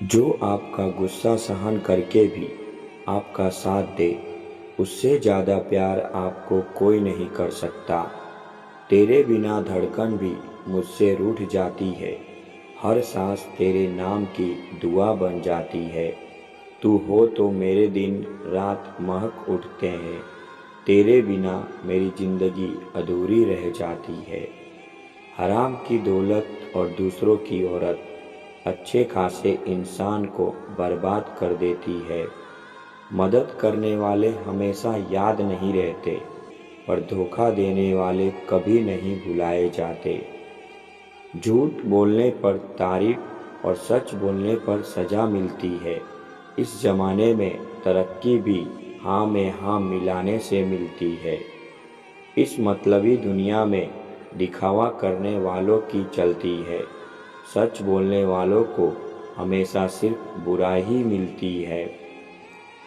जो आपका गुस्सा सहन करके भी आपका साथ दे, उससे ज़्यादा प्यार आपको कोई नहीं कर सकता। तेरे बिना धड़कन भी मुझसे रूठ जाती है, हर सांस तेरे नाम की दुआ बन जाती है। तू हो तो मेरे दिन रात महक उठते हैं, तेरे बिना मेरी ज़िंदगी अधूरी रह जाती है। हराम की दौलत और दूसरों की औरत अच्छे खासे इंसान को बर्बाद कर देती है। मदद करने वाले हमेशा याद नहीं रहते, पर धोखा देने वाले कभी नहीं भुलाए जाते। झूठ बोलने पर तारीफ और सच बोलने पर सज़ा मिलती है। इस ज़माने में तरक्की भी हाँ में हाँ मिलाने से मिलती है। इस मतलबी दुनिया में दिखावा करने वालों की चलती है, सच बोलने वालों को हमेशा सिर्फ बुराई ही मिलती है।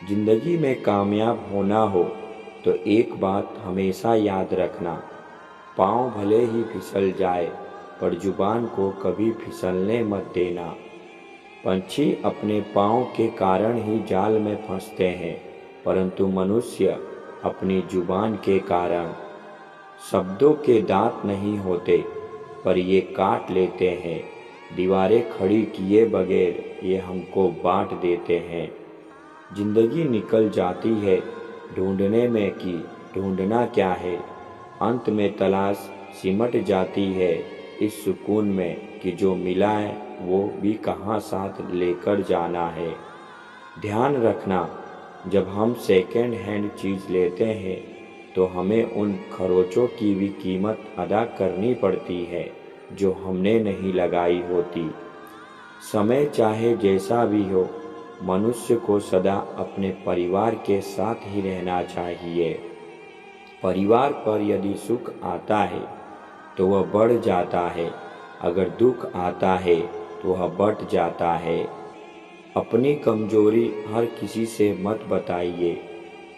जिंदगी में कामयाब होना हो तो एक बात हमेशा याद रखना, पाँव भले ही फिसल जाए पर जुबान को कभी फिसलने मत देना। पंछी अपने पाँव के कारण ही जाल में फंसते हैं, परंतु मनुष्य अपनी जुबान के कारण। शब्दों के दांत नहीं होते, पर ये काट लेते हैं। दीवारें खड़ी किए बगैर ये हमको बांट देते हैं। जिंदगी निकल जाती है ढूंढने में कि ढूंढना क्या है। अंत में तलाश सिमट जाती है इस सुकून में कि जो मिला है वो भी कहाँ साथ लेकर जाना है। ध्यान रखना, जब हम सेकेंड हैंड चीज़ लेते हैं तो हमें उन खरोचों की भी कीमत अदा करनी पड़ती है जो हमने नहीं लगाई होती। समय चाहे जैसा भी हो, मनुष्य को सदा अपने परिवार के साथ ही रहना चाहिए। परिवार पर यदि सुख आता है तो वह बढ़ जाता है, अगर दुख आता है तो वह बट जाता है। अपनी कमजोरी हर किसी से मत बताइए,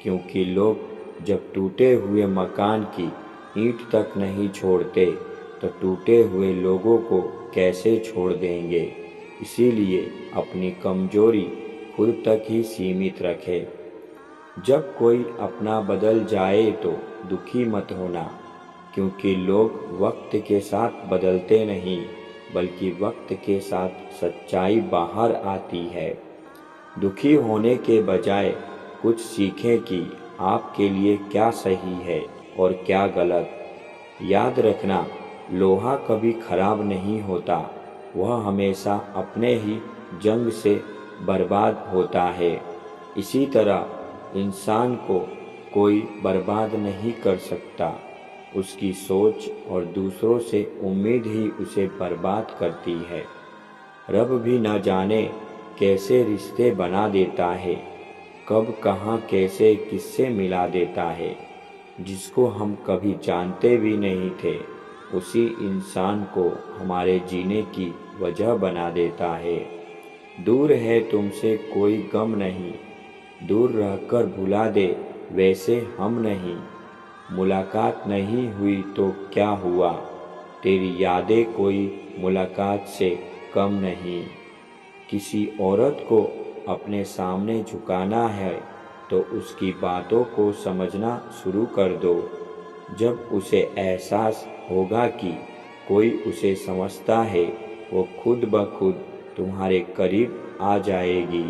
क्योंकि लोग जब टूटे हुए मकान की ईंट तक नहीं छोड़ते तो टूटे हुए लोगों को कैसे छोड़ देंगे। इसीलिए अपनी कमजोरी खुद तक ही सीमित रखें। जब कोई अपना बदल जाए तो दुखी मत होना, क्योंकि लोग वक्त के साथ बदलते नहीं, बल्कि वक्त के साथ सच्चाई बाहर आती है। दुखी होने के बजाय कुछ सीखें कि आपके लिए क्या सही है और क्या गलत। याद रखना, लोहा कभी खराब नहीं होता, वह हमेशा अपने ही जंग से बर्बाद होता है। इसी तरह इंसान को कोई बर्बाद नहीं कर सकता, उसकी सोच और दूसरों से उम्मीद ही उसे बर्बाद करती है। रब भी न जाने कैसे रिश्ते बना देता है, कब कहाँ कैसे किससे मिला देता है। जिसको हम कभी जानते भी नहीं थे, उसी इंसान को हमारे जीने की वजह बना देता है। दूर है तुमसे कोई गम नहीं, दूर रहकर भुला दे वैसे हम नहीं। मुलाकात नहीं हुई तो क्या हुआ, तेरी यादें कोई मुलाकात से कम नहीं। किसी औरत को अपने सामने झुकाना है तो उसकी बातों को समझना शुरू कर दो। जब उसे एहसास होगा कि कोई उसे समझता है, वो खुद ब खुद तुम्हारे करीब आ जाएगी।